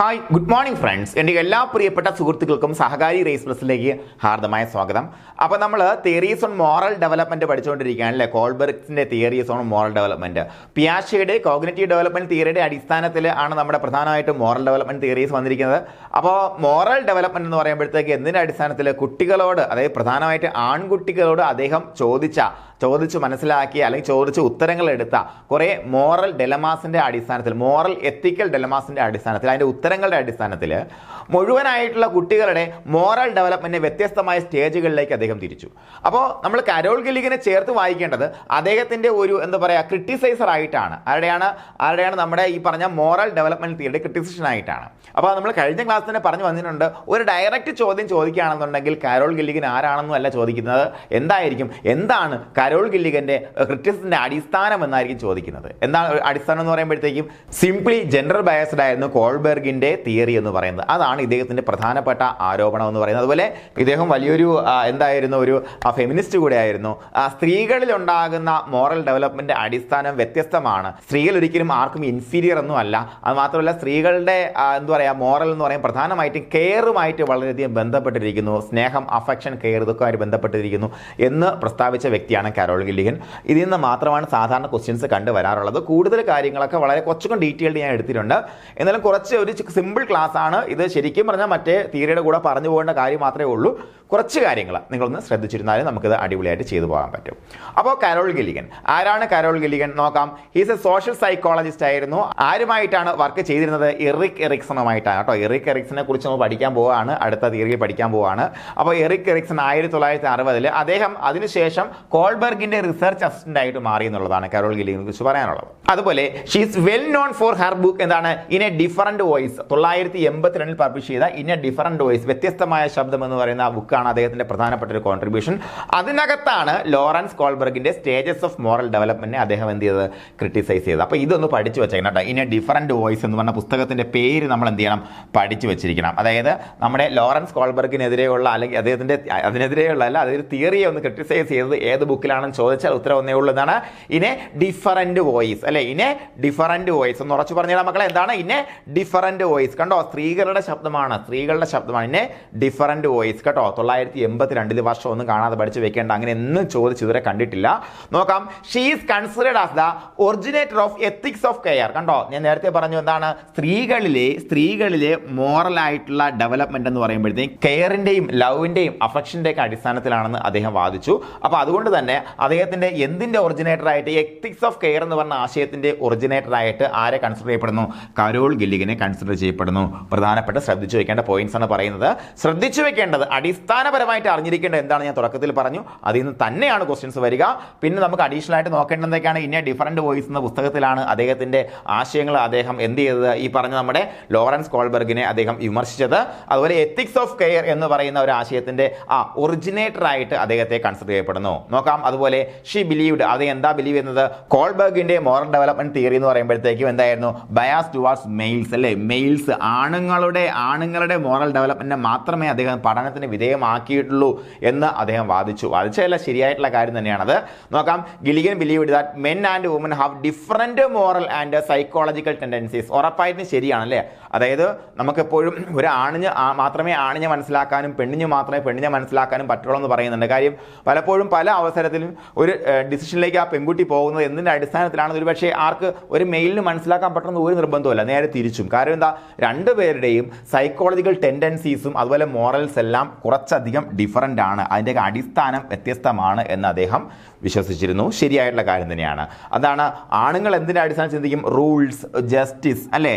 Hi good morning friends. എൻ്റെ എല്ലാ പ്രിയപ്പെട്ട സുഹൃത്തുക്കൾക്കും സഹകാരി റേസ് പ്ലസിലേക്ക് ഹാർദമായ സ്വാഗതം. അപ്പോൾ നമ്മൾ തിയറീസ് ഓൺ മോറൽ ഡെവലപ്മെൻറ്റ് പഠിച്ചുകൊണ്ടിരിക്കുകയാണ് അല്ലേ. കോൾബെർഗ്സിൻ്റെ തിയറീസ് ഓൺ മോറൽ ഡെവലപ്മെൻറ്റ്, പിയാഷെയുടെ കോഗ്നിറ്റീവ് ഡെവലപ്മെൻറ്റ് തിയറിയുടെ അടിസ്ഥാനത്തിൽ ആണ് നമ്മുടെ പ്രധാനമായിട്ടും മോറൽ ഡെവലപ്മെൻറ്റ് തിയറീസ് വന്നിരിക്കുന്നത്. അപ്പോൾ മോറൽ ഡെവലപ്മെൻറ്റ് എന്ന് പറയുമ്പോഴത്തേക്ക് എന്തിൻ്റെ അടിസ്ഥാനത്തിൽ കുട്ടികളോട്, അതായത് പ്രധാനമായിട്ട് ആൺകുട്ടികളോട് അദ്ദേഹം ചോദിച്ചു മനസ്സിലാക്കിയ അല്ലെങ്കിൽ ചോദിച്ച് ഉത്തരങ്ങൾ എടുത്ത കുറേ മോറൽ ഡെലമാസിൻ്റെ അടിസ്ഥാനത്തിൽ, മോറൽ എത്തിക്കൽ ഡെലമാസിൻ്റെ അടിസ്ഥാനത്തിൽ, അതിൻ്റെ ഉത്തരങ്ങളുടെ അടിസ്ഥാനത്തിൽ മുഴുവനായിട്ടുള്ള കുട്ടികളുടെ മോറൽ ഡെവലപ്മെൻറ്റിനെ വ്യത്യസ്തമായ സ്റ്റേജുകളിലേക്ക് അദ്ദേഹം തിരിച്ചു. അപ്പോൾ നമ്മൾ കരോൾ ഗില്ലിഗനെ ചേർത്ത് വായിക്കേണ്ടത് അദ്ദേഹത്തിൻ്റെ ഒരു ക്രിട്ടിസൈസർ ആയിട്ടാണ്. ആരുടെയാണ് നമ്മുടെ ഈ പറഞ്ഞ മോറൽ ഡെവലപ്മെൻറ്റ് തിയറിയുടെ ക്രിട്ടിസിഷൻ ആയിട്ടാണ്. അപ്പോൾ നമ്മൾ കഴിഞ്ഞ ക്ലാസ് തന്നെ പറഞ്ഞു വന്നിട്ടുണ്ട്, ഒരു ഡയറക്റ്റ് ചോദ്യം ചോദിക്കുകയാണെന്നുണ്ടെങ്കിൽ കരോൾ ഗില്ലിഗൻ ആരാണെന്നും അല്ല ചോദിക്കുന്നത്, എന്താണ് കരോൾ ഗില്ലിഗന്റെ ക്രിറ്റിസിസത്തിന്റെ അടിസ്ഥാനം എന്നായിരിക്കും ചോദിക്കുന്നത്. എന്താണ് അടിസ്ഥാനം എന്ന് പറയുമ്പോഴത്തേക്കും സിംപ്ലി ജെൻഡർ ബയസ്ഡ് ആയിരുന്നു കോൾബെർഗിന്റെ തിയറി എന്ന് പറയുന്നത്. അതാണ് ഇദ്ദേഹത്തിന്റെ പ്രധാനപ്പെട്ട ആരോപണം എന്ന് പറയുന്നത്. അതുപോലെ ഇദ്ദേഹം വലിയൊരു ഒരു ഫെമിനിസ്റ്റ് കൂടെ ആയിരുന്നു. സ്ത്രീകളിൽ ഉണ്ടാകുന്ന മോറൽ ഡെവലപ്മെന്റ് അടിസ്ഥാനം വ്യത്യസ്തമാണ്. സ്ത്രീകൾ ഒരിക്കലും ആർക്കും ഇൻഫീരിയർ ഒന്നും അല്ല. അത് മാത്രമല്ല സ്ത്രീകളുടെ മോറൽ എന്ന് പറയുന്നത് പ്രധാനമായിട്ടും കെയറുമായിട്ട് വളരെയധികം ബന്ധപ്പെട്ടിരിക്കുന്നു. സ്നേഹം, അഫെക്ഷൻ, കെയർ ഇതൊക്കെ ആയിട്ട് ബന്ധപ്പെട്ടിരിക്കുന്നു എന്ന് പ്രസ്താവിച്ച വ്യക്തിയാണ് കരോൾ ഗില്ലിഗൻ. ഇതിൽ നിന്ന് മാത്രമാണ് സാധാരണ ക്വസ്റ്റ്യൻസ് കണ്ടുവരാറുള്ളത്. കൂടുതൽ കാര്യങ്ങളൊക്കെ വളരെ കുറച്ചും ഡീറ്റെയിൽഡ് ഞാൻ എടുത്തിട്ടുണ്ട്. എന്നാലും കുറച്ച് ഒരു സിമ്പിൾ ക്ലാസ് ആണ് ഇത്. ശരിക്കും പറഞ്ഞാൽ മറ്റേ തിയറിയുടെ കൂടെ പറഞ്ഞു പോകേണ്ട കാര്യം മാത്രമേ ഉള്ളൂ. കുറച്ച് കാര്യങ്ങൾ നിങ്ങളൊന്ന് ശ്രദ്ധിച്ചിരുന്നാലും നമുക്കിത് അടിപൊളിയായിട്ട് ചെയ്തു പോകാൻ പറ്റും. അപ്പോൾ കരോൾ ഗില്ലിഗൻ ആരാണ്? കരോൾ ഗില്ലിഗൻ നോക്കാം. ഹീസ് എ സോഷ്യൽ സൈക്കോളജിസ്റ്റ് ആയിരുന്നു. ആരുമായിട്ടാണ് വർക്ക് ചെയ്തിരുന്നത്? എറിക് എറിക്സണുമായിട്ടാണ് കേട്ടോ. എറിക് എറിക്സനെ കുറിച്ച് നമ്മൾ പഠിക്കാൻ പോവുകയാണ്, അടുത്ത തിയറിയിൽ പഠിക്കാൻ പോവുകയാണ്. അപ്പോൾ എറിക് എറിക്സൺ 1960 അദ്ദേഹം അതിനുശേഷം കോൾബെർഗിന്റെ റിസർച്ച് അസിസ്റ്റന്റ് ആയിട്ട് മാറി എന്നുള്ളതാണ് കരോൾ ഗില്ലിഗനെ കുറിച്ച് പറയാനുള്ളത്. അതുപോലെ she's well known for her book in A different voice. 1982 publish ചെയ്ത ഇൻ എ ഡിഫറൻറ്റ് വോയിസ്, വ്യത്യസ്തമായ ശബ്ദം എന്ന് പറയുന്ന ആ ബുക്കാണ് അദ്ദേഹത്തിന്റെ പ്രധാനപ്പെട്ട ഒരു കോൺട്രിബ്യൂഷൻ. അതിനകത്താണ് ലോറൻസ് കോൾബെർഗിന്റെ സ്റ്റേജസ് ഓഫ് മോറൽ ഡെവലപ്മെന്റിനെ അദ്ദേഹം എന്ത് ചെയ്തത്? ക്രിട്ടിസൈസ് ചെയ്തത്. അപ്പോൾ ഇതൊന്ന് പഠിച്ചു വെച്ചേക്കണം കേട്ടോ. ഇൻ എ ഡിഫറൻറ്റ് വോയിസ് എന്ന് പറഞ്ഞ പുസ്തകത്തിന്റെ പേര് നമ്മൾ എന്ത് ചെയ്യണം? പഠിച്ചു വെച്ചിരിക്കണം. അതായത് നമ്മുടെ ലോറൻസ് കോൾബെർഗിനെതിരെയുള്ള അല്ലെങ്കിൽ അതിനെതിരെയുള്ള അതൊരു തിയറിയെ ഒന്ന് ക്രിട്ടിസൈസ് ചെയ്തത് ഏത് ബുക്കിലാണെന്ന് ചോദിച്ചാൽ ഉത്തരം ഒന്നേ ഉള്ളൂ. എന്താണ്? ഇൻ എ ഡിഫറൻറ്റ് വോയിസ് അല്ലെ. ഇൻ എ ഡിഫറൻറ്റ് വോയിസ് ഒന്ന് ഉറച്ചു പറഞ്ഞാൽ മക്കളെ, എന്താണ് ഇൻ എ ഡിഫറൻറ്റ് വോയിസ്? കണ്ടോ, സ്ത്രീകളുടെ ശബ്ദമാണ്. ഇൻ എ ഡിഫറൻറ്റ് വോയിസ് കേട്ടോ. 1982 വർഷം ഒന്നും കാണാതെ പഠിച്ചു വെക്കേണ്ട. അങ്ങനെ ഒന്നും ചോദിച്ചു ഇതുവരെ കണ്ടിട്ടില്ല. നോക്കാം. She is considered as the originator of ethics of care. കണ്ടോ, ഞാൻ നേരത്തെ പറഞ്ഞു എന്താണ് സ്ത്രീകളിലെ മോറൽ ആയിട്ടുള്ള ഡെവലപ്മെന്റ് എന്ന് പറയുമ്പോഴത്തേക്കും കെയറിന്റെയും ലവിന്റെയും അഫക്ഷന്റെയും ഒക്കെ അടിസ്ഥാനത്തിലാണെന്ന് അദ്ദേഹം വാദിച്ചു. അപ്പോൾ അതുകൊണ്ട് തന്നെ അദ്ദേഹത്തിന്റെ എന്തിന്റെ ഒറിജിനേറ്റർ ആയിട്ട്, എത്തിക്സ് ഓഫ് കെയർ എന്ന് പറഞ്ഞ ആശയത്തിന്റെ ഒറിജിനേറ്റർ ആയിട്ട് ആരെ കൺസിഡർ ചെയ്യപ്പെടുന്നു? കരോൾ ഗില്ലിഗനെ കൺസിഡർ ചെയ്യപ്പെടുന്നു. പ്രധാനപ്പെട്ട ശ്രദ്ധിച്ചു വെക്കേണ്ട പോയിന്റ്സ് ആണ് പറയുന്നത്. ശ്രദ്ധിച്ചു വെക്കേണ്ടത്, അടിസ്ഥാനപരമായിട്ട് അറിഞ്ഞിരിക്കേണ്ടത് എന്താണ് ഞാൻ തുടക്കത്തിൽ പറഞ്ഞു. അതിൽ നിന്ന് തന്നെയാണ് ക്വസ്റ്റ്യൻസ് വരിക. പിന്നെ നമുക്ക് അഡീഷണൽ ആയിട്ട് നോക്കേണ്ടത് എന്തൊക്കെയാണ്? ഇൻ എ ഡിഫറൻറ്റ് വോയിസ് എന്ന പുസ്തകത്തിലാണ് അദ്ദേഹത്തിന്റെ ആശയങ്ങൾ അദ്ദേഹം എന്ത് ചെയ്തത്? ഈ പറഞ്ഞ നമ്മുടെ ലോറൻസ് കോൾബെർഗിനെ അദ്ദേഹം വിമർശിച്ചത്. അതുപോലെ എത്തിക്സ് ഓഫ് കെയർ എന്ന് പറയുന്ന ഒരു ആശയത്തിന്റെ ഒറിജിനേറ്റർ ആയിട്ട് അദ്ദേഹത്തെ കൺസിഡർ ചെയ്യപ്പെടുന്നു. നോക്കാം. അതുപോലെ ഷീ ബിലീവ്ഡ്, അത് എന്താ ബിലീവ് ചെയ്യുന്നത്? കോൾബെർഗിന്റെ മോറൽ ഡെവലപ്മെന്റ് തിയറി എന്ന് പറയുമ്പോഴത്തേക്കും എന്തായിരുന്നു? ബയാസ് ടുവാർഡ്സ് മെയിൽസ് അല്ലെ. മെയിൽസ്, ആണുങ്ങളുടെ മോറൽ ഡെവലപ്മെന്റിനെ മാത്രമേ അദ്ദേഹം പഠനത്തിന് വിധേയമാക്കിയിട്ടുള്ളൂ എന്ന് അദ്ദേഹം വാദിച്ചതല്ല, ശരിയായിട്ടുള്ള കാര്യം തന്നെയാണത്. നോക്കാം. Gilligan believed that men and women have different moral and psychological tendencies. ഉറപ്പായിട്ടും ശരിയാണല്ലേ. അതായത് നമുക്കെപ്പോഴും ഒരു ആണിന് മാത്രമേ ആണിനെ മനസ്സിലാക്കാനും പെണ്ണിന് മാത്രമേ പെണ്ണിനെ മനസ്സിലാക്കാനും പറ്റുള്ളൂ എന്ന് പറയുന്നുണ്ട്. കാര്യം പലപ്പോഴും പല അവസരത്തിലും ഒരു ഡിസിഷനിലേക്ക് ആ പെൺകുട്ടി പോകുന്നത് എന്തിൻ്റെ അടിസ്ഥാനത്തിലാണ്? ഒരു പക്ഷേ ആർക്ക് ഒരു മെയിലിന് മനസ്സിലാക്കാൻ പറ്റുന്ന ഒരു നിർബന്ധമല്ല, നേരെ തിരിച്ചും. കാരണം എന്താ? രണ്ടുപേരുടെയും സൈക്കോളജിക്കൽ ടെൻഡൻസീസും അതുപോലെ മോറൽസ് എല്ലാം കുറച്ചധികം ഡിഫറൻ്റ് ആണ്. അതിൻ്റെ അടിസ്ഥാനം വ്യത്യസ്തമാണ് എന്ന് അദ്ദേഹം വിശ്വസിച്ചിരുന്നു. ശരിയായിട്ടുള്ള കാര്യം തന്നെയാണ്. അതാണ് ആണുങ്ങൾ എന്തിൻ്റെ അടിസ്ഥാനം ചിന്തിക്കും? റൂൾസ്, ജസ്റ്റിസ് അല്ലേ,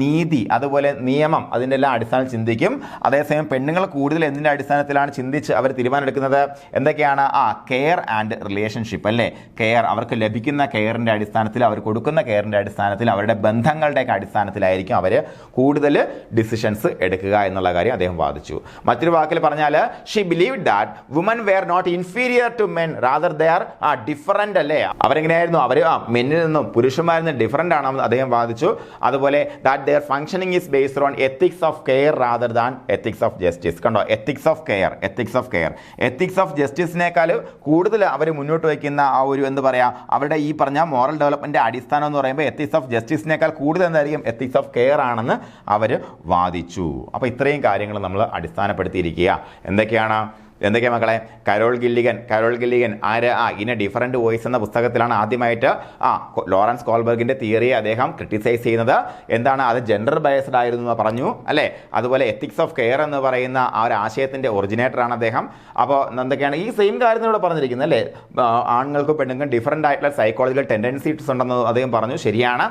നീതി, അതുപോലെ നിയമം, അതിൻ്റെ എല്ലാം അടിസ്ഥാനം ചിന്തിക്കും. അതേസമയം പെണ്ണുങ്ങൾ കൂടുതൽ എന്തിൻ്റെ അടിസ്ഥാനത്തിലാണ് ചിന്തിച്ച് അവർ തീരുമാനമെടുക്കുന്നത്? എന്തൊക്കെയാണ്? കെയർ ആൻഡ് റിലേഷൻഷിപ്പ് അല്ലേ. കെയർ, അവർക്ക് ലഭിക്കുന്ന കെയറിൻ്റെ അടിസ്ഥാനത്തിൽ, അവർ കൊടുക്കുന്ന കെയറിൻ്റെ അടിസ്ഥാനത്തിൽ, അവരുടെ ബന്ധങ്ങളുടെയൊക്കെ അടിസ്ഥാനത്തിലായിരിക്കും അവർ കൂടുതൽ ഡിസിഷൻസ് എടുക്കുക എന്നുള്ള കാര്യം അദ്ദേഹം വാദിച്ചു. മറ്റൊരു വാക്കിൽ പറഞ്ഞാൽ she believed that women were not inferior to men rather they are different അല്ലേ. അവരെങ്ങനെയായിരുന്നു? അവർ മെന്നിൽ നിന്നും പുരുഷന്മാരിൽ നിന്ന് ഡിഫറൻ്റ് ആണെന്ന് അദ്ദേഹം വാദിച്ചു. അതുപോലെ that their functioning is based on ethics of care rather than ethics of justice. കണ്ടോ, ethics of care, ethics of ജസ്റ്റിസിനേക്കാൾ കൂടുതൽ അവർ മുന്നോട്ട് വയ്ക്കുന്ന ആ ഒരു അവരുടെ ഈ പറഞ്ഞ മോറൽ ഡെവലപ്മെന്റ് അടിസ്ഥാനം എന്ന് പറയുമ്പോൾ എത്തിക്സ് ഓഫ് ജസ്റ്റിസിനേക്കാൾ കൂടുതൽ എന്തായിരിക്കും? എത്തിക്സ് ഓഫ് കെയർ ആണ് തെറ്റാണെന്ന് അവർ വാദിച്ചു. അപ്പോൾ ഇത്രയും കാര്യങ്ങൾ നമ്മൾ അടിസ്ഥാനപ്പെടുത്തിയിരിക്കുക. എന്തൊക്കെയാ മക്കളെ? കരോൾ ഗില്ലിഗൻ ആര്? ഇൻ എ ഡിഫറൻറ്റ് വോയിസ് എന്ന പുസ്തകത്തിലാണ് ആദ്യമായിട്ട് ലോറൻസ് കോൾബർഗിന്റെ തിയറിയെ അദ്ദേഹം ക്രിട്ടിസൈസ് ചെയ്യുന്നത്. എന്താണ് അത്? ജെൻഡർ ബയസ്ഡ് ആയിരുന്നു എന്ന് പറഞ്ഞു അല്ലേ. അതുപോലെ എത്തിക്സ് ഓഫ് കെയർ എന്ന് പറയുന്ന ആ ഒരു ആശയത്തിന്റെ ഒറിജിനേറ്ററാണ് അദ്ദേഹം. അപ്പോൾ എന്തൊക്കെയാണ് ഈ സെയിം കാര്യത്തിൽ ഇവിടെ പറഞ്ഞിരിക്കുന്നത് അല്ലേ? ആണുങ്ങൾക്കും പെണ്ണുങ്ങൾക്കും ഡിഫറൻ്റ് ആയിട്ടുള്ള സൈക്കോളജിക്കൽ ടെൻഡൻസീസ് ഉണ്ടെന്ന് അദ്ദേഹം പറഞ്ഞു. ശരിയാണ്.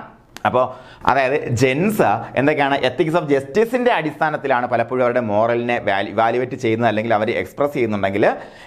അപ്പോൾ അതായത് ജെൻസ് എന്തൊക്കെയാണ്? എത്തിക്സ് ഓഫ് ജസ്റ്റിസിൻ്റെ അടിസ്ഥാനത്തിലാണ് പലപ്പോഴും അവരുടെ മോറലിനെ വാല്യുവേറ്റ് ചെയ്യുന്നത്, അല്ലെങ്കിൽ അവർ എക്സ്പ്രസ് ചെയ്യുന്നുണ്ടെങ്കിൽ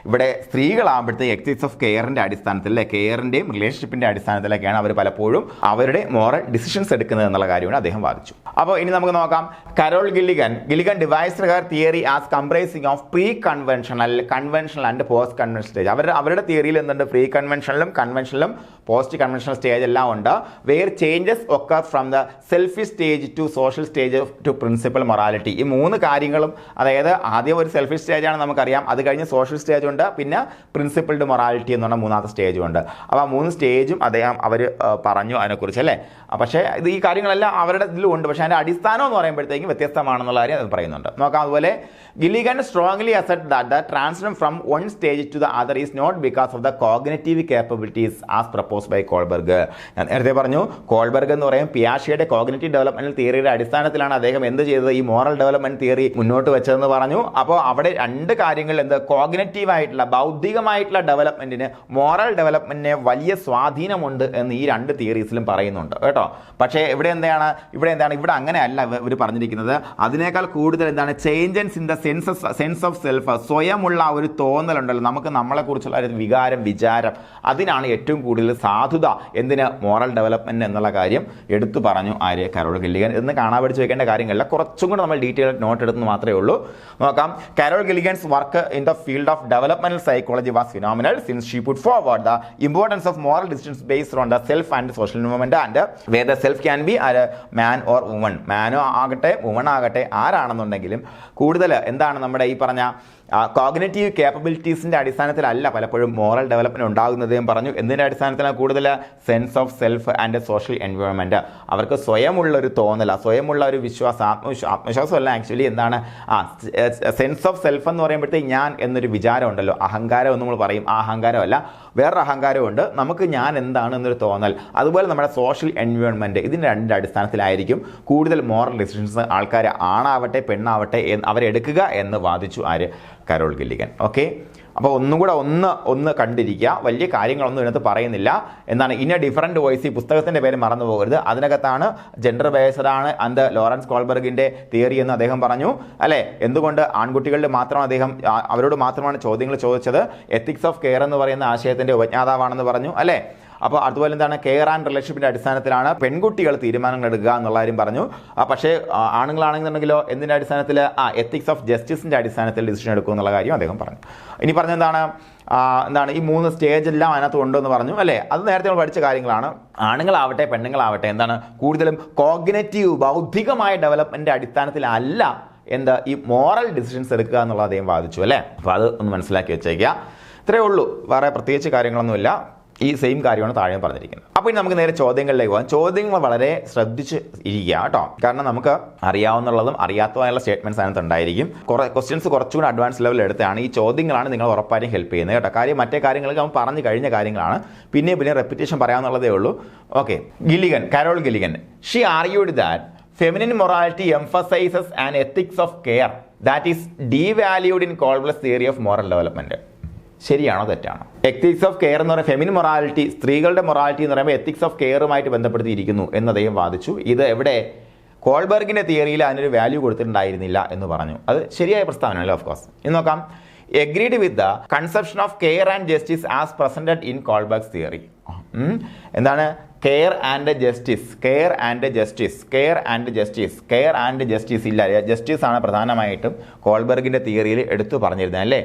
ഇവിടെ സ്ത്രീകളാകുമ്പോഴത്തേക്ക് എത്തിക്സ് ഓഫ് കെയറിൻ്റെ അടിസ്ഥാനത്തിൽ അല്ലെ, കെയറിൻ്റെയും റിലേഷൻഷിപ്പിൻ്റെ അടിസ്ഥാനത്തിലൊക്കെയാണ് അവർ പലപ്പോഴും അവരുടെ മോറൽ ഡിസിഷൻസ് എടുക്കുന്നത് എന്നുള്ള കാര്യമാണ് അദ്ദേഹം വാദിച്ചു. അപ്പോൾ ഇനി നമുക്ക് നോക്കാം. Carol Gilligan devised her theory as comprising of pre conventional and post conventional stage. അവരുടെ തിയറിയിൽ എന്തുണ്ട്? പ്രീ കൺവെൻഷണലും പോസ്റ്റ് കൺവെൻഷണൽ സ്റ്റേജ് എല്ലാം ഉണ്ട്. Where changes from the selfish stage to social stage to principle morality. ഈ മൂന്ന് കാര്യങ്ങളും, അതായത് ആദ്യം ഒരു സെൽഫിഷ് സ്റ്റേജാണ് നമുക്കറിയാം, അത് കഴിഞ്ഞ് സോഷ്യൽ സ്റ്റേജ് ഉണ്ട്, പിന്നെ പ്രിൻസിപ്പിൾഡ് മൊറാലിറ്റി എന്ന് പറഞ്ഞാൽ മൂന്നാമത്തെ സ്റ്റേജും ഉണ്ട്. അപ്പോൾ ആ 3 സ്റ്റേജും അവർ പറഞ്ഞു അതിനെക്കുറിച്ച് അല്ലേ. പക്ഷേ ഈ കാര്യങ്ങളെല്ലാം അവരുടെ ഇതിലും ഉണ്ട്, പക്ഷേ അതിൻ്റെ അടിസ്ഥാനം എന്ന് പറയുമ്പോഴത്തേക്കും വ്യത്യസ്തമാണെന്നുള്ള കാര്യം അത് പറയുന്നുണ്ട്. നോക്കാം. അതുപോലെ Gilligan strongly accept that the transition from one stage to the other is not because of the cognitive capabilities as propose by Kohlberg. ഞാൻ നേരത്തെ പറഞ്ഞു, കോൾബർഗ് എന്ന് പറയും പിയാഷെയുടെ കോഗ്നിറ്റീവ് ഡെവലപ്മെന്റൽ തിയറിയുടെ അടിസ്ഥാനത്തിലാണ് അദ്ദേഹം എന്ത് ചെയ്തത്? ഈ മോറൽ ഡെവലപ്മെന്റ് തിയറി മുന്നോട്ട് വെച്ചതെന്ന് പറഞ്ഞു. അപ്പോൾ അവിടെ 2 കാര്യങ്ങൾ കോഗ്നിറ്റീവ് ആയിട്ടുള്ള ബൗദ്ധികമായിട്ടുള്ള ഡെവലപ്മെന്റിന് മോറൽ ഡെവലപ്മെന്റിന് വലിയ സ്വാധീനമുണ്ട് എന്ന് ഈ 2 തിയറീസിലും പറയുന്നുണ്ട് കേട്ടോ. പക്ഷേ ഇവിടെ അങ്ങനെയല്ല ഇവർ പറഞ്ഞിരിക്കുന്നത്. അതിനേക്കാൾ കൂടുതൽ changes in the sense of self, സ്വയമുള്ള ഒരു തോന്നലുണ്ടല്ലോ നമുക്ക്, നമ്മളെക്കുറിച്ചുള്ള ഒരു വിചാരം, അതിനാണ് ഏറ്റവും കൂടുതൽ സാധുത എന്തിന്? മോറൽ ഡെവലപ്മെന്റ് എന്നുള്ള കാര്യം എടുത്തു പറഞ്ഞു ആര്? Carol Gilligan. ഇന്ന് കാണാൻ പഠിച്ചു വെക്കേണ്ട കാര്യങ്ങളില്ല, കുറച്ചും കൂടെ നമ്മൾ ഡീറ്റെയിൽ നോട്ട് എടുത്ത് മാത്രമേ ഉള്ളൂ. നോക്കാം. Carol Gilligan's work in the field of developmental psychology was phenomenal since she put forward the importance of moral decisions based on the self and social movement and where the self can be man or woman. മാനോ ആകട്ടെ woman ആകട്ടെ ആരാണെന്നുണ്ടെങ്കിലും കൂടുതൽ നമ്മുടെ ഈ പറഞ്ഞ cognitive കേപ്പബിലിറ്റീസിൻ്റെ അടിസ്ഥാനത്തിലല്ല പലപ്പോഴും moral development ഉണ്ടാകുന്നതെന്ന് പറഞ്ഞു. എന്തിൻ്റെ അടിസ്ഥാനത്തിലാണ്? കൂടുതൽ sense of self and social environment. അവർക്ക് സ്വയമുള്ളൊരു തോന്നൽ, സ്വയമുള്ള ഒരു ആത്മവിശ്വാസമല്ല ആക്ച്വലി സെൻസ് ഓഫ് സെൽഫ് എന്ന് പറയുമ്പോഴത്തേക്ക് ഞാൻ എന്നൊരു വിചാരം ഉണ്ടല്ലോ, അഹങ്കാരം എന്ന് നമ്മൾ പറയും. ആ അഹങ്കാരമല്ല, വേറൊരു അഹങ്കാരമുണ്ട്, നമുക്ക് ഞാൻ എന്താണ് എന്നൊരു തോന്നൽ. അതുപോലെ നമ്മുടെ സോഷ്യൽ എൻവയോൺമെൻറ്റ്, ഇതിൻ്റെ 2 അടിസ്ഥാനത്തിലായിരിക്കും കൂടുതൽ മോറൽ ഡിസിഷൻസ് ആൾക്കാർ ആണാവട്ടെ പെണ്ണാവട്ടെ അവരെടുക്കുക എന്ന് വാദിച്ചു ആര്? Carol Gilligan. ഓക്കെ. അപ്പോൾ ഒന്നും കൂടെ ഒന്ന് കണ്ടിരിക്കുക. വലിയ കാര്യങ്ങളൊന്നും ഇതിനകത്ത് പറയുന്നില്ല. എന്താണ്? ഇൻ എ ഡിഫറൻറ്റ് വോയിസ്, ഈ പുസ്തകത്തിൻ്റെ പേര് മറന്നു പോകരുത്. അതിനകത്താണ് ജെൻഡർ ബേസ്ഡ് ആണ് ആൻഡ് ലോറൻസ് കോൾബർഗിൻ്റെ തിയറി എന്ന് അദ്ദേഹം പറഞ്ഞു അല്ലേ. എന്തുകൊണ്ട് ആൺകുട്ടികളുടെ മാത്രം അവരോട് മാത്രമാണ് ചോദ്യങ്ങൾ ചോദിച്ചത്? എത്തിക്സ് ഓഫ് കെയർ എന്ന് പറയുന്ന ആശയത്തിൻ്റെ ഉപജ്ഞാതാവാണെന്ന് പറഞ്ഞു അല്ലേ. അപ്പോൾ അതുപോലെ കെയർ ആൻഡ് റിലേഷൻഷിപ്പിൻ്റെ അടിസ്ഥാനത്തിലാണ് പെൺകുട്ടികൾ തീരുമാനങ്ങൾ എടുക്കുക എന്നുള്ള കാര്യം പറഞ്ഞു. പക്ഷേ ആണുങ്ങളാണെന്നുണ്ടെങ്കിലോ എന്തിൻ്റെ അടിസ്ഥാനത്തിൽ? എത്തിക്സ് ഓഫ് ജസ്റ്റിസിൻ്റെ അടിസ്ഥാനത്തിൽ ഡിസിഷൻ എടുക്കും എന്നുള്ള കാര്യം അദ്ദേഹം പറഞ്ഞു. ഇനി പറഞ്ഞെന്താണ്? ഈ 3 സ്റ്റേജ് എല്ലാം അതിനകത്ത് ഉണ്ടെന്ന് പറഞ്ഞു അല്ലേ. അത് നേരത്തെ നമ്മൾ പഠിച്ച കാര്യങ്ങളാണ്. ആണുങ്ങളാവട്ടെ പെണ്ണുങ്ങളാവട്ടെ കൂടുതലും കോഗ്നിറ്റീവ് ബൗദ്ധികമായ ഡെവലപ്മെൻറ്റിൻ്റെ അടിസ്ഥാനത്തിലല്ല ഈ മോറൽ ഡിസിഷൻസ് എടുക്കുക എന്നുള്ളത് അദ്ദേഹം വാദിച്ചു അല്ലേ. അപ്പോൾ അത് ഒന്ന് മനസ്സിലാക്കി വെച്ചേക്കുക. ഇത്രയേ ഉള്ളൂ, വേറെ പ്രത്യേകിച്ച് കാര്യങ്ങളൊന്നുമില്ല. ഈ സെയിം കാര്യമാണ് താഴെ പറഞ്ഞിരിക്കുന്നത്. അപ്പോൾ ഇനി നമുക്ക് നേരെ ചോദ്യങ്ങളിലേക്ക് പോകാം. ചോദ്യങ്ങൾ വളരെ ശ്രദ്ധിച്ച് ഇരിക്കുക കേട്ടോ, കാരണം നമുക്ക് അറിയാവുന്നതും അറിയാത്തതുമായുള്ള സ്റ്റേറ്റ്മെന്റ്സ് അതിനകത്ത് ഉണ്ടായിരിക്കും. ക്വസ്റ്റ്യൻസ് കുറച്ചുകൂടി അഡ്വാൻസ് ലെവലിൽ എടുത്താണ്. ഈ ചോദ്യങ്ങളാണ് നിങ്ങൾ ഉറപ്പായും ഹെൽപ്പ് ചെയ്യുന്നത് കേട്ടോ. കാര്യം മറ്റേ കാര്യങ്ങളൊക്കെ നമ്മൾ പറഞ്ഞു കഴിഞ്ഞ കാര്യങ്ങളാണ്, പിന്നെ റെപ്പിറ്റേഷൻ പറയാമെന്നുള്ളതേ ഉള്ളൂ. Okay. Carol Gilligan she argued that feminine morality emphasizes an ethics of care that is devalued in Kohlberg's theory of moral development. ശരിയാണോ തെറ്റാണോ? എത്തിക്സ് ഓഫ് കെയർ എന്ന് പറയുമ്പോൾ ഫെമിനിൻ മൊറാലിറ്റി, സ്ത്രീകളുടെ മൊറാലിറ്റി എന്ന് പറയുമ്പോൾ എത്തിക്സ് ഓഫ് കെയറുമായിട്ട് ബന്ധപ്പെടുത്തിയിരിക്കുന്നു എന്ന് അദ്ദേഹം വാദിച്ചു. ഇത് എവിടെ? കോൾബർഗിൻ്റെ തിയറിയിൽ അതിനൊരു വാല്യൂ കൊടുത്തിട്ടുണ്ടായിരുന്നില്ല എന്ന് പറഞ്ഞു. അത് ശരിയായ പ്രസ്താവനയല്ലേ, ഓഫ് കോഴ്സ്. ഇനി നോക്കാം. Agreed with the conception of care and justice as presented in Kohlberg's theory. എന്താണ് care and justice? Care and justice, care and justice, care and justice ഇല്ല, ജസ്റ്റിസ് ആണ് പ്രധാനമായിട്ടും കോൾബർഗിൻ്റെ തിയറിയിൽ എടുത്തു പറഞ്ഞിരുന്നത് അല്ലേ.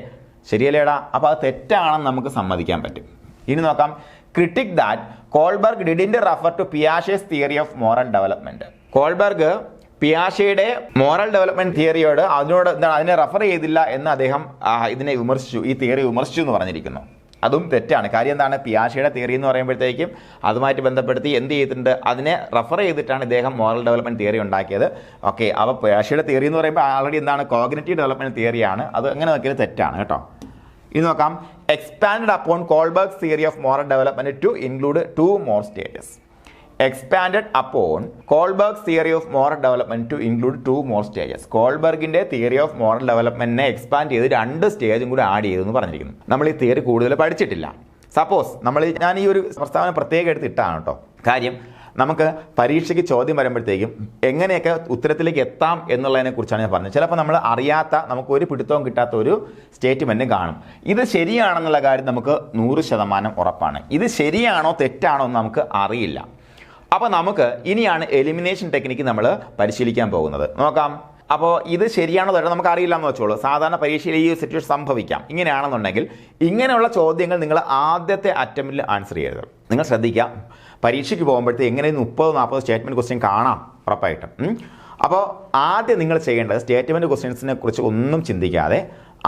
ശരിയല്ലേടാ? അപ്പോൾ അത് തെറ്റാണെന്ന് നമുക്ക് സമ്മതിക്കാൻ പറ്റും. ഇനി നോക്കാം. Critic that Kohlberg didn't refer to Piaget's theory of moral development. Kohlberg പിയാഷെയുടെ മോറൽ ഡെവലപ്മെന്റ് തിയറിയോട് അതിനെ റെഫർ ചെയ്തില്ല എന്ന് അദ്ദേഹം ഇതിനെ വിമർശിച്ചു, ഈ തിയറി വിമർശിച്ചു എന്ന് പറഞ്ഞിരിക്കുന്നു. അതും തെറ്റാണ്. കാര്യം എന്താണ്? പിയാഷെയുടെ തിയറി എന്ന് പറയുമ്പോഴത്തേക്കും അതുമായിട്ട് ബന്ധപ്പെടുത്തി എന്ത് ചെയ്തിട്ടുണ്ട്, അതിനെ റെഫർ ചെയ്തിട്ടാണ് ഇദ്ദേഹം മോറൽ ഡെവലപ്മെന്റ് തിയറി ഉണ്ടാക്കിയത്. ഓക്കെ, അപ്പോൾ പിയാഷെയുടെ തിയറി എന്ന് പറയുമ്പോൾ ആൾറെഡി എന്താണ്, കോഗ്നിറ്റീവ് ഡെവലപ്മെന്റ് തിയറിയാണ്. അത് അങ്ങനെ നോക്കിയത് തെറ്റാണ് കേട്ടോ. ഇത് നോക്കാം, expand upon Kohlberg's theory of moral development to include 2 more stages. Expanded upon Kohlberg's theory of moral development to include 2 more stages. കോൾബർഗിന്റെ തിയറി ഓഫ് മോറൽ ഡെവലപ്മെന്റിനെ എക്സ്പാൻഡ് ചെയ്ത് 2 സ്റ്റേജും കൂടി ആഡ് ചെയ്തു എന്ന് പറഞ്ഞിരിക്കുന്നു. നമ്മൾ ഈ തിയറി കൂടുതൽ പഠിച്ചിട്ടില്ല. സപ്പോസ് ഞാൻ ഈ ഒരു പ്രസ്താവന പ്രത്യേകം എടുത്തിട്ടാണ് കേട്ടോ. കാര്യം നമുക്ക് പരീക്ഷയ്ക്ക് ചോദ്യം വരുമ്പോഴത്തേക്കും എങ്ങനെയൊക്കെ ഉത്തരത്തിലേക്ക് എത്താം എന്നുള്ളതിനെ കുറിച്ചാണ് ഞാൻ പറഞ്ഞത്. ചിലപ്പോൾ നമ്മൾ അറിയാത്ത, നമുക്ക് ഒരു പിടുത്തവും കിട്ടാത്ത ഒരു സ്റ്റേറ്റ്മെൻറ്റും കാണും. ഇത് ശരിയാണെന്നുള്ള കാര്യം നമുക്ക് 100% ഉറപ്പാണ്. ഇത് ശരിയാണോ തെറ്റാണോ എന്ന് നമുക്ക് അറിയില്ല. അപ്പോൾ നമുക്ക് ഇനിയാണ് എലിമിനേഷൻ ടെക്നിക്ക് നമ്മൾ പരിശീലിക്കാൻ പോകുന്നത്. നോക്കാം. അപ്പോൾ ഇത് ശരിയാണോ തെറ്റാണോ നമുക്ക് അറിയില്ല എന്ന് വെച്ചോളൂ. സാധാരണ പരീക്ഷയിൽ ഈ സിറ്റുവേഷൻ സംഭവിക്കാം. ഇങ്ങനെയാണെന്നുണ്ടെങ്കിൽ ഇങ്ങനെയുള്ള ചോദ്യങ്ങൾ നിങ്ങൾ ആദ്യത്തെ അറ്റംപ്റ്റിൽ ആൻസർ ചെയ്യരുത്. നിങ്ങൾ ശ്രദ്ധിക്കുക, പരീക്ഷയ്ക്ക് പോകുമ്പോഴത്തേക്ക് എങ്ങനെ 30-40 സ്റ്റേറ്റ്മെൻറ്റ് ക്വസ്റ്റ്യൻ കാണാം ഉറപ്പായിട്ടും. അപ്പോൾ ആദ്യം നിങ്ങൾ ചെയ്യേണ്ടത് സ്റ്റേറ്റ്മെൻറ്റ് ക്വസ്റ്റ്യൻസിനെ കുറിച്ച് ഒന്നും ചിന്തിക്കാതെ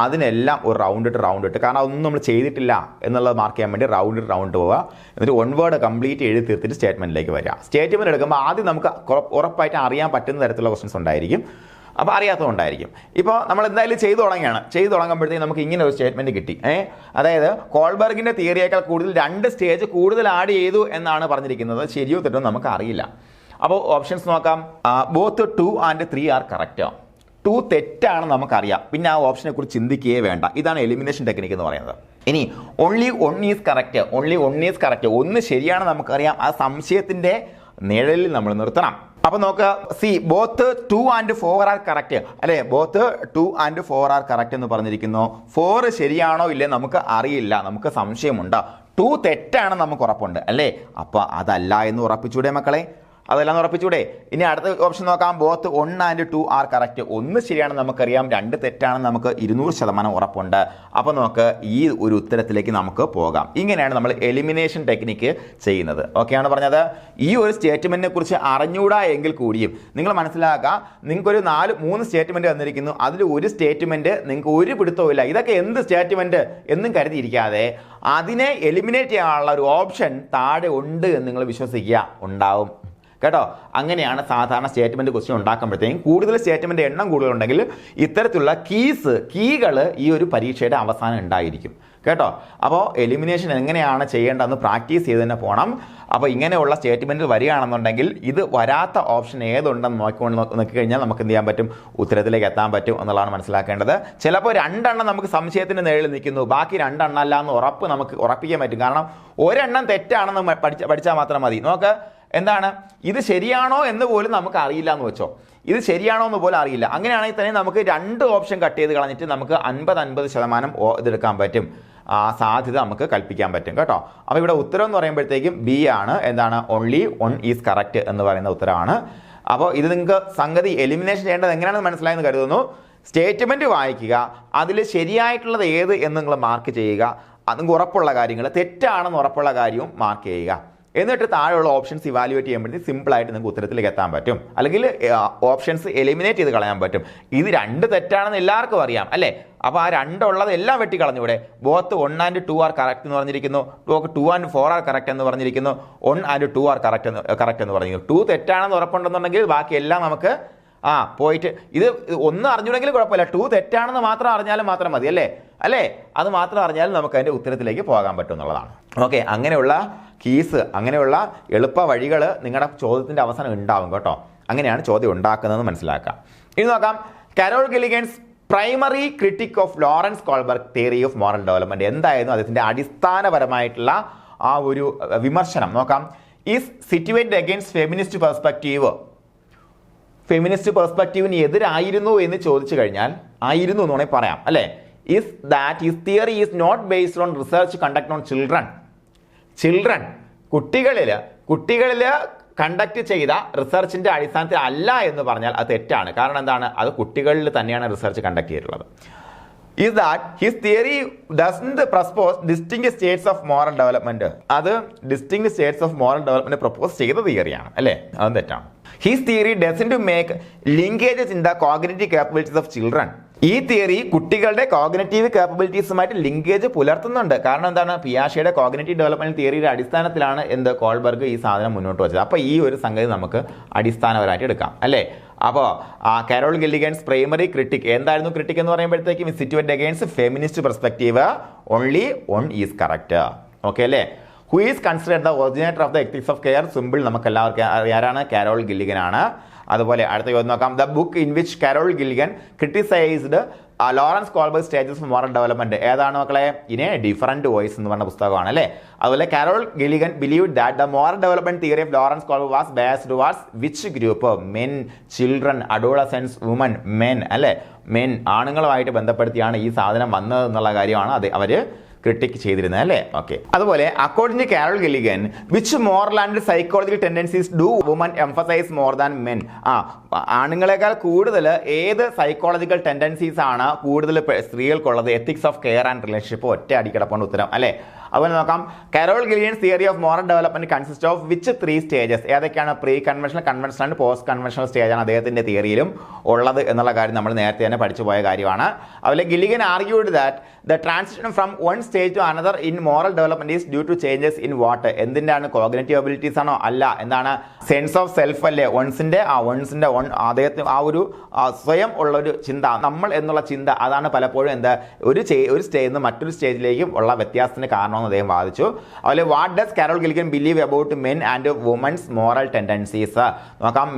അതിനെല്ലാം ഒരു റൗണ്ട് ഇട്ട്, കാരണം അതൊന്നും നമ്മൾ ചെയ്തിട്ടില്ല എന്നുള്ളത് മാർക്ക് ചെയ്യാൻ വേണ്ടി റൗണ്ട് പോവുക. എന്നിട്ട് 1 വേർഡ് കംപ്ലീറ്റ് എഴുതി തീർത്തിട്ട് സ്റ്റേറ്റ്മെൻറ്റിലേക്ക് വരിക. സ്റ്റേറ്റ്മെൻറ്റ് എടുക്കുമ്പോൾ ആദ്യം നമുക്ക് ഉറപ്പായിട്ട് അറിയാൻ പറ്റുന്ന തരത്തിലുള്ള ക്വസ്റ്റ്യൻസ് ഉണ്ടായിരിക്കും, അപ്പോൾ അറിയാത്തതുകൊണ്ടായിരിക്കും. ഇപ്പോൾ നമ്മൾ എന്തായാലും ചെയ്തു തുടങ്ങുമ്പോഴത്തേക്ക് നമുക്ക് ഇങ്ങനെ ഒരു സ്റ്റേറ്റ്മെൻറ്റ് കിട്ടി. അതായത് കോൾബർഗിൻ്റെ തിയറിയേക്കാൾ കൂടുതൽ 2 സ്റ്റേജ് കൂടുതൽ ആഡ് ചെയ്തു എന്നാണ് പറഞ്ഞിരിക്കുന്നത്. ശരിയോ തെറ്റോ നമുക്ക് അറിയില്ല. അപ്പോൾ ഓപ്ഷൻസ് നോക്കാം. Both 2 and 3 are correct. 2 തെറ്റാണ് നമുക്കറിയാം, പിന്നെ ആ ഓപ്ഷനെ കുറിച്ച് ചിന്തിക്കുകയേ വേണ്ട. ഇതാണ് എലിമിനേഷൻ ടെക്നിക്ക് എന്ന് പറയുന്നത്. ഇനി only one is correct. 1 ശരിയാണ് നമുക്കറിയാം. ആ സംശയത്തിൻ്റെ നിഴലിൽ നമ്മൾ നിർത്തണം. അപ്പോൾ നോക്കുക, C both 2 and 4 are correct അല്ലേ? ബോത്ത് 2 and 4 ആർ കറക്റ്റ് എന്ന് പറഞ്ഞിരിക്കുന്നു. 4 ശരിയാണോ ഇല്ലേ നമുക്ക് അറിയില്ല, നമുക്ക് സംശയമുണ്ട്. 2 തെറ്റാണെന്ന് നമുക്ക് ഉറപ്പുണ്ട് അല്ലേ? അപ്പോൾ അതല്ല എന്ന് ഉറപ്പിച്ചൂടെ മക്കളെ? അതെല്ലാം ഉറപ്പിച്ചൂടെ? ഇനി അടുത്ത ഓപ്ഷൻ നോക്കാം. Both 1 and 2 are correct. 1 ശരിയാണെന്ന് നമുക്കറിയാം, 2 തെറ്റാണെന്ന് നമുക്ക് 200% ഉറപ്പുണ്ട്. അപ്പോൾ നമുക്ക് ഈ ഒരു ഉത്തരത്തിലേക്ക് നമുക്ക് പോകാം. ഇങ്ങനെയാണ് നമ്മൾ എലിമിനേഷൻ ടെക്നിക്ക് ചെയ്യുന്നത്. ഓക്കെയാണ് പറഞ്ഞത്. ഈ ഒരു സ്റ്റേറ്റ്മെൻറ്റിനെ കുറിച്ച് അറിഞ്ഞൂടാ എങ്കിൽ കൂടിയും നിങ്ങൾ മനസ്സിലാക്കുക, നിങ്ങൾക്കൊരു 3 സ്റ്റേറ്റ്മെൻറ്റ് തന്നിരിക്കുന്നു. അതിൽ ഒരു സ്റ്റേറ്റ്മെൻറ്റ് നിങ്ങൾക്ക് ഒരു പിടുത്തവും ഇല്ല, ഇതൊക്കെ എന്ത് സ്റ്റേറ്റ്മെൻറ്റ് എന്നും കരുതിയിരിക്കാതെ അതിനെ എലിമിനേറ്റ് ചെയ്യാനുള്ള ഒരു ഓപ്ഷൻ താഴെ ഉണ്ട് എന്ന് നിങ്ങൾ വിശ്വസിക്കുക, ഉണ്ടാവും കേട്ടോ. അങ്ങനെയാണ് സാധാരണ സ്റ്റേറ്റ്മെൻറ്റ് ക്വസ്റ്റ്യൻ ഉണ്ടാക്കുമ്പോഴത്തേക്കും. കൂടുതൽ സ്റ്റേറ്റ്മെൻറ്റ് എണ്ണം കൂടുതലുണ്ടെങ്കിൽ ഇത്തരത്തിലുള്ള കീകൾ ഈ ഒരു പരീക്ഷയുടെ അവസാനം ഉണ്ടായിരിക്കും കേട്ടോ. അപ്പോൾ എലിമിനേഷൻ എങ്ങനെയാണ് ചെയ്യേണ്ടതെന്ന് പ്രാക്ടീസ് ചെയ്ത് തന്നെ പോകണം. അപ്പോൾ ഇങ്ങനെയുള്ള സ്റ്റേറ്റ്മെൻറ്റ് വരികയാണെന്നുണ്ടെങ്കിൽ ഇത് വരാത്ത ഓപ്ഷൻ ഏതുണ്ടെന്ന് നോക്കിക്കഴിഞ്ഞാൽ നമുക്ക് എന്ത് ചെയ്യാൻ പറ്റും, ഉത്തരത്തിലേക്ക് എത്താൻ പറ്റും എന്നുള്ളതാണ് മനസ്സിലാക്കേണ്ടത്. ചിലപ്പോൾ 2 എണ്ണം നമുക്ക് സംശയത്തിൻ്റെ നിഴലിൽ നിൽക്കുന്നു, ബാക്കി 2 എണ്ണം അല്ല എന്ന് നമുക്ക് ഉറപ്പിക്കാൻ പറ്റും. കാരണം 1 എണ്ണം തെറ്റാണെന്ന് പഠിച്ചാൽ മാത്രം മതി. നോക്ക്, എന്താണ് ഇത് ശരിയാണോ എന്ന് പോലും നമുക്ക് അറിയില്ല എന്ന് വെച്ചോ. ഇത് ശരിയാണോ എന്ന് പോലും അറിയില്ല. അങ്ങനെയാണെങ്കിൽ തന്നെ നമുക്ക് 2 ഓപ്ഷൻ കട്ട് ചെയ്ത് കളഞ്ഞിട്ട് നമുക്ക് 50% ഇതെടുക്കാൻ പറ്റും. ആ സാധ്യത നമുക്ക് കൽപ്പിക്കാൻ പറ്റും കേട്ടോ. അപ്പോൾ ഇവിടെ ഉത്തരം എന്ന് പറയുമ്പോഴത്തേക്കും ബി ആണ്. എന്താണ്? only one is correct എന്ന് പറയുന്ന ഉത്തരമാണ്. അപ്പോൾ ഇത് നിങ്ങൾക്ക് സംഗതി എലിമിനേഷൻ ചെയ്യേണ്ടത് എങ്ങനെയാണെന്ന് മനസ്സിലായെന്ന് കരുതുന്നു. സ്റ്റേറ്റ്മെൻറ്റ് വായിക്കുക, അതിൽ ശരിയായിട്ടുള്ളത് ഏത് എന്ന് നിങ്ങൾ മാർക്ക് ചെയ്യുക. അത് നിങ്ങൾക്ക് ഉറപ്പുള്ള കാര്യങ്ങൾ, തെറ്റാണെന്ന് ഉറപ്പുള്ള കാര്യവും മാർക്ക് ചെയ്യുക. എന്നിട്ട് താഴെയുള്ള ഓപ്ഷൻസ് ഇവാലുവേറ്റ് ചെയ്യുമ്പോഴത്തേക്ക് സിമ്പിളായിട്ട് നിങ്ങൾക്ക് ഉത്തരത്തിലേക്ക് എത്താൻ പറ്റും. അല്ലെങ്കിൽ ഓപ്ഷൻസ് എലിമിനേറ്റ് ചെയ്ത് കളയാൻ പറ്റും. ഇത് 2 തെറ്റാണെന്ന് എല്ലാവർക്കും അറിയാം അല്ലേ? അപ്പോൾ ആ 2 ഉള്ളത് എല്ലാം വെട്ടിക്കളഞ്ഞൂടെ? ബോത്ത് 1 and 2 ആർ കറക്റ്റ് എന്ന് പറഞ്ഞിരിക്കുന്നു, 2 and 4 ആർ കറക്റ്റ് എന്ന് പറഞ്ഞിരിക്കുന്നു, 1 and 2 ആർ കറക്റ്റ് എന്ന് പറഞ്ഞിരിക്കുന്നു. 2 തെറ്റാണെന്ന് ഉറപ്പുണ്ടെന്നുണ്ടെങ്കിൽ ബാക്കി എല്ലാം നമുക്ക് പോയിട്ട് ഇത് ഒന്നും അറിഞ്ഞൂടെങ്കിലും കുഴപ്പമില്ല, 2 തെറ്റാണെന്ന് മാത്രം അറിഞ്ഞാലും മാത്രം മതി അല്ലേ? അത് മാത്രം അറിഞ്ഞാലും നമുക്ക് അതിൻ്റെ ഉത്തരത്തിലേക്ക് പോകാൻ പറ്റും എന്നുള്ളതാണ്. ഓക്കെ, അങ്ങനെയുള്ള കീസ്, അങ്ങനെയുള്ള എളുപ്പ വഴികൾ നിങ്ങളുടെ ചോദ്യത്തിൻ്റെ അവസാനം ഉണ്ടാവും കേട്ടോ. അങ്ങനെയാണ് ചോദ്യം ഉണ്ടാക്കുന്നതെന്ന് മനസ്സിലാക്കാം. ഇനി നോക്കാം, Carol Gilligan's primary critic of Lawrence Kohlberg theory of moral development എന്തായിരുന്നു അതിൻ്റെ അടിസ്ഥാനപരമായിട്ടുള്ള ആ ഒരു വിമർശനം നോക്കാം. Is situated against feminist perspective. Feminist പെർസ്പെക്റ്റീവിന് എതിരായിരുന്നു എന്ന് ചോദിച്ചു കഴിഞ്ഞാൽ ആയിരുന്നു എന്ന് വേണമെങ്കിൽ പറയാം അല്ലേ? Is that his theory is not based on research conduct on children കുട്ടികളിൽ കണ്ടക്ട് ചെയ്ത റിസർച്ചിൻ്റെ അടിസ്ഥാനത്തിൽ അല്ല എന്ന് പറഞ്ഞാൽ അത് തെറ്റാണ്. കാരണം എന്താണ്? അത് കുട്ടികളിൽ തന്നെയാണ് റിസർച്ച് കണ്ടക്ട് ചെയ്തിട്ടുള്ളത്. Is that his theory doesn't propose distinct states of moral development. അത് distinct states of moral development propose ചെയ്ത തിയറിയാണ് അല്ലേ? അതും തെറ്റാണ്. His theory doesn't make linkages in the cognitive capabilities of children. ഈ തിയറി കുട്ടികളുടെ cognitive കാപ്പബിലിറ്റീസുമായിട്ട് ലിങ്കേജ് പുലർത്തുന്നുണ്ട്. കാരണം എന്താണ്, പിയാഷെയുടെ കോഗ്നിറ്റീവ് ഡെവലപ്മെന്റ് തിയറിയുടെ അടിസ്ഥാനത്തിലാണ് കോൾബർഗ് ഈ സാധനം മുന്നോട്ട് വെച്ചത്. അപ്പോൾ ഈ ഒരു സംഗതി നമുക്ക് അടിസ്ഥാനപരമായിട്ട് എടുക്കാം അല്ലേ. അപ്പോൾ കാരോൾ ഗില്ലിഗൻസ് പ്രൈമറി ക്രിട്ടിക് എന്തായിരുന്നു? ക്രിട്ടിക് എന്ന് പറയുമ്പോഴത്തേക്കും situate against feminist perspective, only one is correct. Okay അല്ലേ. Who is considered the originator of the ethics of care? Simple, നമുക്ക് എല്ലാവർക്കും ആരാണ്? കാരോൾ ഗില്ലിഗൻ ആണ്. അതുപോലെ അടുത്ത ചോദ്യം നോക്കാം. The book in which Carol Gilligan criticised Lawrence Kohlberg stages of moral development ഏതാണ് മക്കളെ? ഇൻ എ ഡിഫറൻറ്റ് വോയിസ് എന്ന് പറഞ്ഞ പുസ്തകമാണ് അല്ലേ. അതുപോലെ Carol Gilligan believe that the moral development theory of Lawrence Kohlberg was based towards which group? Men, children, adolescence, women. Men അല്ലേ, men ആണുങ്ങളുമായിട്ട് ബന്ധപ്പെടുത്തിയാണ് ഈ സാധനം വന്നത് എന്നുള്ള കാര്യമാണ് അത് അവര് ക്രിട്ടിക് ചെയ്തിരുന്നത് അല്ലേ. ഓക്കെ. അതുപോലെ according to Carol Gilligan which moral and psychological tendencies do woman emphasize more than men? ആണുങ്ങളെക്കാൾ കൂടുതൽ ഏത് സൈക്കോളജിക്കൽ ടെൻഡൻസീസ് ആണ് കൂടുതൽ സ്ത്രീകൾക്കുള്ളത്? Ethics of care and relationship. ഒറ്റ അടിക്കിടപ്പുണ്ട് ഉത്തരം അല്ലേ. അതുപോലെ നോക്കാം. Carol Gilligan's theory of moral development consist of which 3 stages? ഏതൊക്കെയാണ്? Preconventional, conventional and post conventional സ്റ്റേജാണ് അദ്ദേഹത്തിന്റെ തിയറിയിലും ഉള്ളത് എന്നുള്ള കാര്യം നമ്മൾ നേരത്തെ തന്നെ പഠിച്ചു പോയ കാര്യമാണ്. അതുപോലെ Gilligan argued that the transition from one stage to another in moral development is due to changes in what? എന്തിൻ്റെയാണ്? കോഗ്നിറ്റീവ് എബിലിറ്റീസ് ആണോ? അല്ല. എന്താണ്? സെൻസ് ഓഫ് സെൽഫ് അല്ലേ. വൺസിന്റെ അദ്ദേഹത്തിന് ആ ഒരു സ്വയം ഉള്ളൊരു ചിന്ത, നമ്മൾ എന്നുള്ള ചിന്ത, അതാണ് പലപ്പോഴും ഒരു സ്റ്റേജിൽ നിന്ന് മറ്റൊരു സ്റ്റേജിലേക്കും ഉള്ള വ്യത്യാസത്തിന് കാരണമെന്ന് അദ്ദേഹം വാദിച്ചു. അതുപോലെ what does Carol Gilligan believe about men and woman's moral tendencies? നോക്കാം.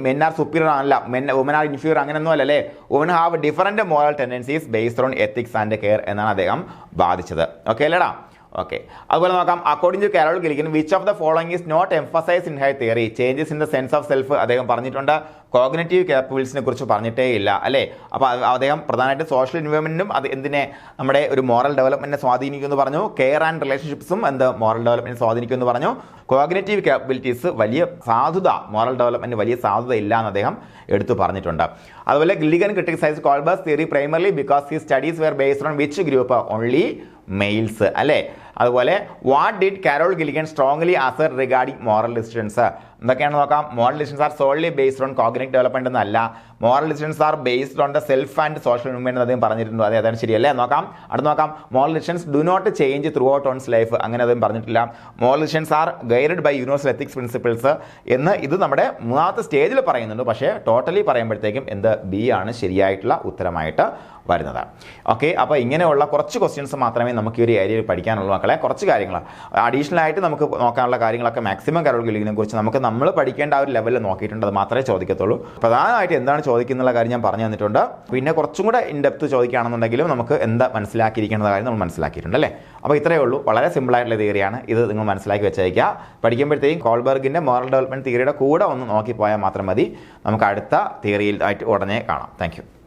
മെൻ ആർ സുപ്പീരിയർ ആണല്ല, വുമൻ ആർ ഇൻഫീരിയർ അങ്ങനെയൊന്നും അല്ലല്ലേ. Woman have different moral tendencies based on ethics and care എന്നാണ് അദ്ദേഹം വാദിച്ചത്. ഓക്കെ അല്ലേടാ. ഓക്കെ. അതുപോലെ നോക്കാം. According to Carol Gilligan which of the following is not emphasize in his theory? Changes in the sense of self അദ്ദേഹം പറഞ്ഞിട്ടുണ്ട്. Cognitive കാപ്പബിലിറ്റീസിനെ കുറിച്ച് പറഞ്ഞിട്ടേ ഇല്ല അല്ലേ. അപ്പോൾ അദ്ദേഹം പ്രധാനമായിട്ടും സോഷ്യൽ എൻവയോൺമെന്റിനും അത് എന്തിനെ നമ്മുടെ ഒരു മോറൽ ഡെവലപ്മെന്റിനെ സ്വാധീനിക്കുമെന്ന് പറഞ്ഞു. കെയർ ആൻഡ് റിലേഷൻഷിപ്സും മോറൽ ഡെവലപ്മെന്റിനെ സ്വാധീനിക്കുമെന്ന് പറഞ്ഞു. കോഗ്നിറ്റീവ് കാപ്പബിലിറ്റീസ് വലിയ സാധുത, മോറൽ ഡെവലപ്മെന്റ് വലിയ സാധുത ഇല്ല എന്ന് അദ്ദേഹം എടുത്തു പറഞ്ഞിട്ടുണ്ട്. അതുപോലെ Gilligan criticize Kohlberg's theory primarily because he studies were based on which group? Only males അല്ലേ. അതുപോലെ what did Carol Gilligan strongly assert regarding moral decisions? എന്തൊക്കെയാണ് നോക്കാം. Moral decisions are solely based on cognitive development എന്നല്ല, moral decisions are based on the self and social movement അദ്ദേഹം പറഞ്ഞിട്ടുണ്ട്. അതാണ് ശരിയല്ലേ. നോക്കാം. അടുത്ത് നോക്കാം. Moral decisions do not change throughout one's life, അങ്ങനെ അദ്ദേഹം പറഞ്ഞിട്ടില്ല. Moral decisions are guided by universal ethics principles എന്ന് ഇത് നമ്മുടെ 3ാമത്തെ സ്റ്റേജിൽ പറയുന്നുണ്ട്. പക്ഷേ ടോട്ടലി പറയുമ്പോഴത്തേക്കും ബി ആണ് ശരിയായിട്ടുള്ള ഉത്തരമായിട്ട് വരുന്നത്. ഓക്കെ. അപ്പോൾ ഇങ്ങനെയുള്ള കുറച്ച് ക്വസ്റ്റ്യൻസ് മാത്രമേ നമുക്ക് ഈ ഒരു ഏരിയയിൽ പഠിക്കാനുള്ളൂ മക്കളെ. കുറച്ച് കാര്യങ്ങൾ അഡീഷണൽ ആയിട്ട് നമുക്ക് നോക്കാനുള്ള കാര്യങ്ങളൊക്കെ മാക്സിമം കാരോൾ ഗില്ലിഗനെ കുറിച്ച് നമ്മൾ പഠിക്കേണ്ട ആ ഒരു ലെവലിൽ നോക്കിയിട്ടുണ്ട്. അത് മാത്രമേ ചോദിക്കത്തുള്ളൂ. പ്രധാനമായിട്ട് എന്താണ് ചോദിക്കുന്ന കാര്യം ഞാൻ പറഞ്ഞു തന്നിട്ടുണ്ട്. പിന്നെ കുറച്ചും കൂടെ ഇൻഡെപ്ത് ചോദിക്കുകയാണെന്നുണ്ടെങ്കിലും നമുക്ക് എന്താ മനസ്സിലാക്കിയിരിക്കേണ്ട കാര്യം നമ്മൾ മനസ്സിലാക്കിയിട്ടുണ്ട് അല്ലേ. അപ്പോൾ ഇത്രയേ ഉള്ളൂ. വളരെ സിമ്പിളായിട്ടുള്ള തിയറിയാണ് ഇത്. നിങ്ങൾ മനസ്സിലാക്കി വെച്ചേക്കുക. പഠിക്കുമ്പോഴത്തേക്കും കോൾബർഗിൻ്റെ മോറൽ ഡെവലപ്മെന്റ് തിയറിയുടെ കൂടെ ഒന്ന് നോക്കി പോയാൽ മാത്രം മതി. നമുക്ക് അടുത്ത തിയറിയിൽ ആയിട്ട് ഉടനെ കാണാം. Thank you.